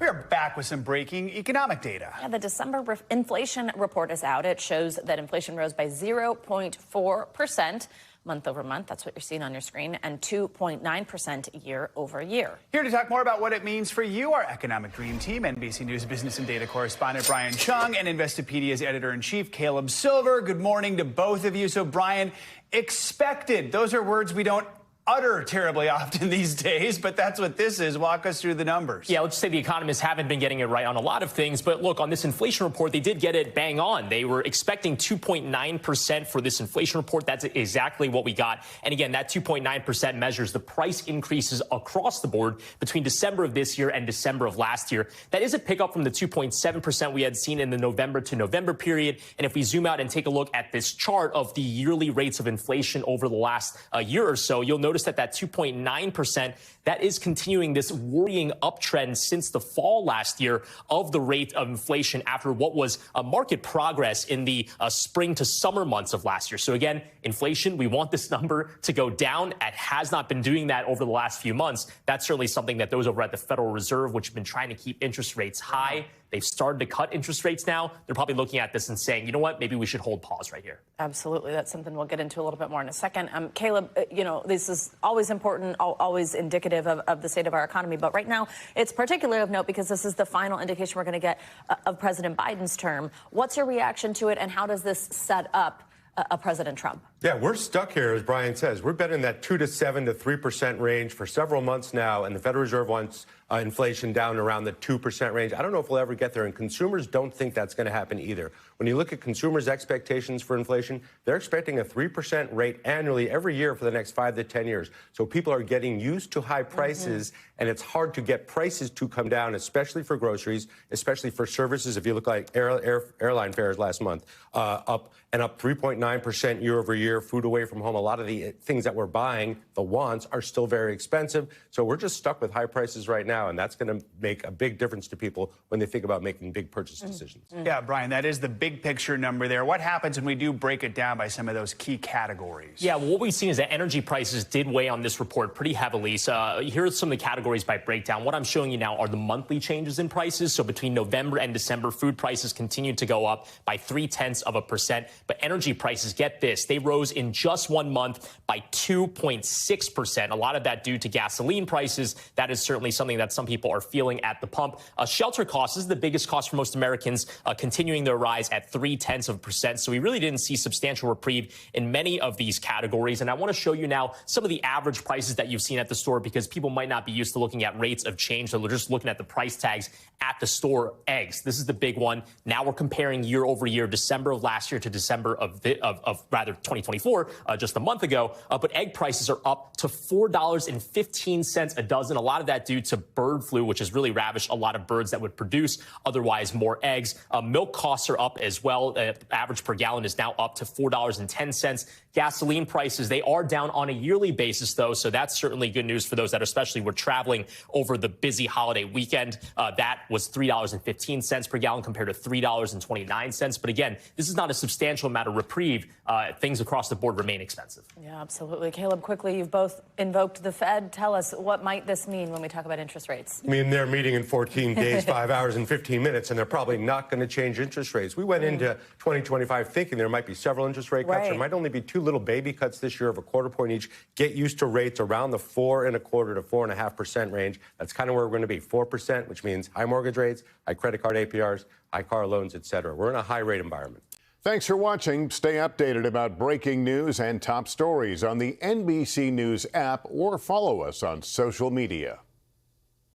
We are back with some breaking economic data. Yeah, the December inflation report is out. It shows that inflation rose by 0.4% month over month. That's what you're seeing on your screen, and 2.9% year over year. Here to talk more about what it means for you, our economic dream team, NBC News business and data correspondent Brian Cheung and Investopedia's editor-in-chief Caleb Silver. Good morning to both of you. So, Brian, expected. Those are words we don't utter terribly often these days, but that's what this is. Walk us through the numbers. Yeah, let's say the economists haven't been getting it right on a lot of things, but look, on this inflation report, they did get it bang on. They were expecting 2.9% for this inflation report. That's exactly what we got. And again, that 2.9% measures the price increases across the board between December of this year and December of last year. That is a pickup from the 2.7% we had seen in the November to November period. And if we zoom out and take a look at this chart of the yearly rates of inflation over the last year or so, you'll notice that 2.9%, that is continuing this worrying uptrend since the fall last year of the rate of inflation after what was a market progress in the spring to summer months of last year. So again, inflation, we want this number to go down. It has not been doing that over the last few months. That's certainly something that those over at the Federal Reserve, which have been trying to keep interest rates high, they've started to cut interest rates now. They're probably looking at this and saying, you know what, maybe we should hold pause right here. Absolutely. That's something we'll get into a little bit more in a second. Caleb, this is always important, always indicative of the state of our economy. But right now, it's particularly of note because this is the final indication we're going to get of President Biden's term. What's your reaction to it, and how does this set up President Trump? Yeah, we're stuck here, as Brian says. We've been in that 2 to 7 to 3% range for several months now, and the Federal Reserve wants inflation down around the 2% range. I don't know if we'll ever get there, and consumers don't think that's going to happen either. When you look at consumers' expectations for inflation, they're expecting a 3% rate annually every year for the next 5 to 10 years. So people are getting used to high prices, and it's hard to get prices to come down, especially for groceries, especially for services. If you look like airline fares last month, up 3.9% year over year. Food away from home, a lot of the things that we're buying, the wants, are still very expensive. So we're just stuck with high prices right now, and that's going to make a big difference to people when they think about making big purchase decisions. Yeah, Brian, that is the big picture number there. What happens when we do break it down by some of those key categories? Yeah, well, what we've seen is that energy prices did weigh on this report pretty heavily. So here are some of the categories by breakdown. What I'm showing you now are the monthly changes in prices. So between November and December, food prices continued to go up by 0.3%. But energy prices, get this, they rose in just 1 month by 2.6%. A lot of that due to gasoline prices. That is certainly something that some people are feeling at the pump. Shelter costs, this is the biggest cost for most Americans, continuing their rise at 0.3%. So we really didn't see substantial reprieve in many of these categories. And I want to show you now some of the average prices that you've seen at the store, because people might not be used to looking at rates of change. So they're just looking at the price tags at the store. Eggs, this is the big one. Now we're comparing year over year, December of last year to December of 2024, just a month ago. But egg prices are up to $4.15 a dozen. A lot of that due to bird flu, which has really ravished a lot of birds that would produce otherwise more eggs. Milk costs are up as well. Average per gallon is now up to $4.10. Gasoline prices, they are down on a yearly basis, though, so that's certainly good news for those that especially were traveling over the busy holiday weekend. That was $3.15 per gallon compared to $3.29. But again, this is not a substantial amount of reprieve. Things across the board remain expensive. Yeah, absolutely. Caleb, quickly, you've both invoked the Fed. Tell us, what might this mean when we talk about interest rates? I mean, they're meeting in 14 days, 5 hours and 15 minutes, and they're probably not going to change interest rates. We went into 2025 thinking there might be several interest rate cuts. There might only be 2 little baby cuts this year of a quarter point each. Get used to rates around the 4.25% to 4.5% range. That's kind of where we're going to be. 4%, which means high mortgage rates, high credit card APRs, high car loans, et cetera. We're in a high rate environment. Thanks for watching. Stay updated about breaking news and top stories on the NBC News app, or follow us on social media.